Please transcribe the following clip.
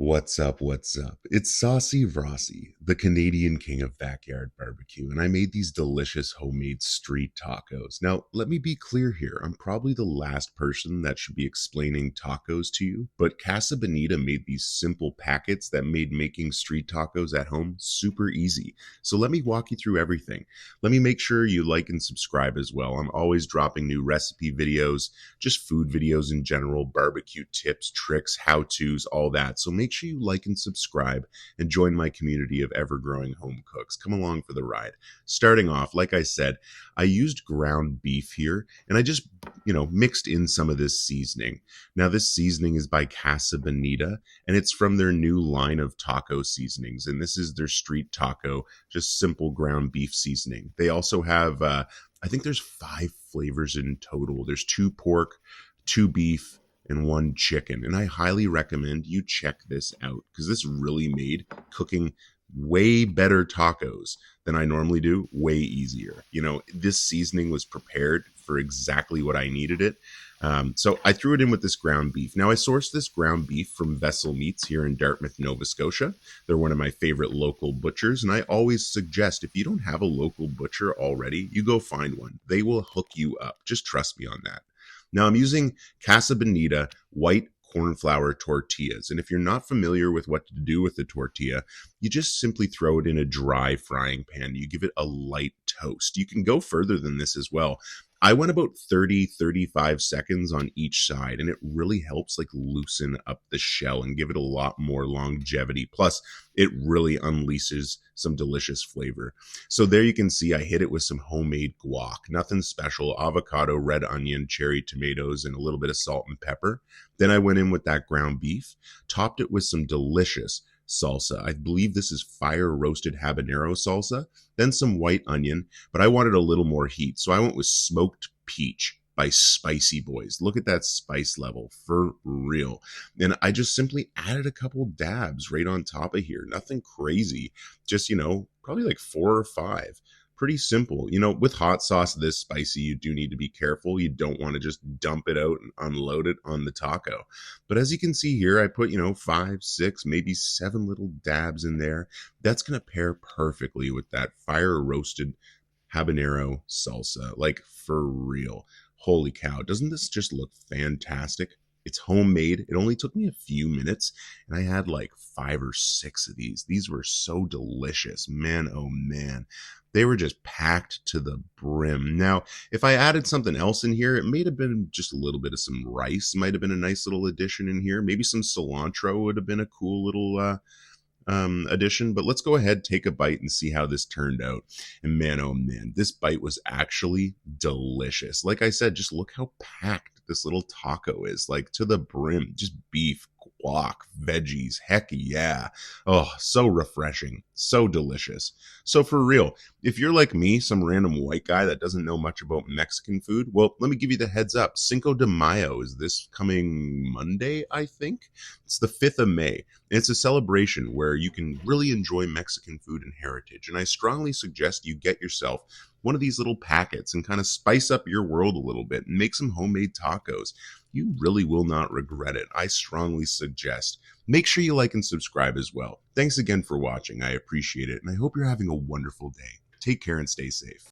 What's up? What's up? It's Saucy Rossy, the Canadian king of backyard barbecue, and I made these delicious homemade street tacos. Now, let me be clear here. I'm probably the last person that should be explaining tacos to you, but Casa Bonita made these simple packets that made making street tacos at home super easy. So let me walk you through everything. Let me make sure you like and subscribe as well. I'm always dropping new recipe videos, just food videos in general, barbecue tips, tricks, how-tos, all that. So make sure you like and subscribe and join my community of ever-growing home cooks. Come along for the ride. Starting off, like I said, I used ground beef here, and I just, mixed in some of this seasoning. Now, this seasoning is by Casa Bonita, and it's from their new line of taco seasonings, and this is their street taco, just simple ground beef seasoning. They also have, I think there's 5 flavors in total. There's 2 pork, 2 beef, and 1 chicken. And I highly recommend you check this out because this really made cooking way better tacos than I normally do, way easier. This seasoning was prepared for exactly what I needed it. So I threw it in with this ground beef. Now, I sourced this ground beef from Vessel Meats here in Dartmouth, Nova Scotia. They're one of my favorite local butchers, and I always suggest if you don't have a local butcher already, you go find one. They will hook you up. Just trust me on that. Now, I'm using Casa Bonita white corn flour tortillas. And if you're not familiar with what to do with the tortilla, you just simply throw it in a dry frying pan. You give it a light toast. You can go further than this as well. I went about 30-35 seconds on each side, and it really helps loosen up the shell and give it a lot more longevity. Plus, it really unleashes some delicious flavor. So there you can see I hit it with some homemade guac. Nothing special. Avocado, red onion, cherry tomatoes, and a little bit of salt and pepper. Then I went in with that ground beef, topped it with some delicious salsa. I believe this is fire roasted habanero salsa, then some white onion, but I wanted a little more heat, so I went with smoked peach by Spicy Boys. Look at that spice level, for real. And I just simply added a couple dabs right on top of here. Nothing crazy, just, probably 4 or 5. Pretty simple. With hot sauce this spicy, you do need to be careful. You don't want to just dump it out and unload it on the taco. But as you can see here, I put, 5, 6, maybe 7 little dabs in there. That's going to pair perfectly with that fire roasted habanero salsa. For real. Holy cow. Doesn't this just look fantastic? It's homemade. It only took me a few minutes, and I had 5 or 6 of these. These were so delicious. Man, oh man. They were just packed to the brim. Now, if I added something else in here, it may have been just a little bit of some rice. Might have been a nice little addition in here. Maybe some cilantro would have been a cool little addition. But let's go ahead, take a bite, and see how this turned out. And man, oh man, this bite was actually delicious. Like I said, just look how packed this little taco is, to the brim. Just beef, guac, veggies, heck yeah. Oh, so refreshing, so delicious. So for real, if you're like me, some random white guy that doesn't know much about Mexican food, well, let me give you the heads up. Cinco de Mayo is this coming Monday, I think. It's the 5th of May. And it's a celebration where you can really enjoy Mexican food and heritage. And I strongly suggest you get yourself one of these little packets and kind of spice up your world a little bit and make some homemade tacos. You really will not regret it. I strongly suggest. Make sure you like and subscribe as well. Thanks again for watching. I appreciate it, and I hope you're having a wonderful day. Take care and stay safe.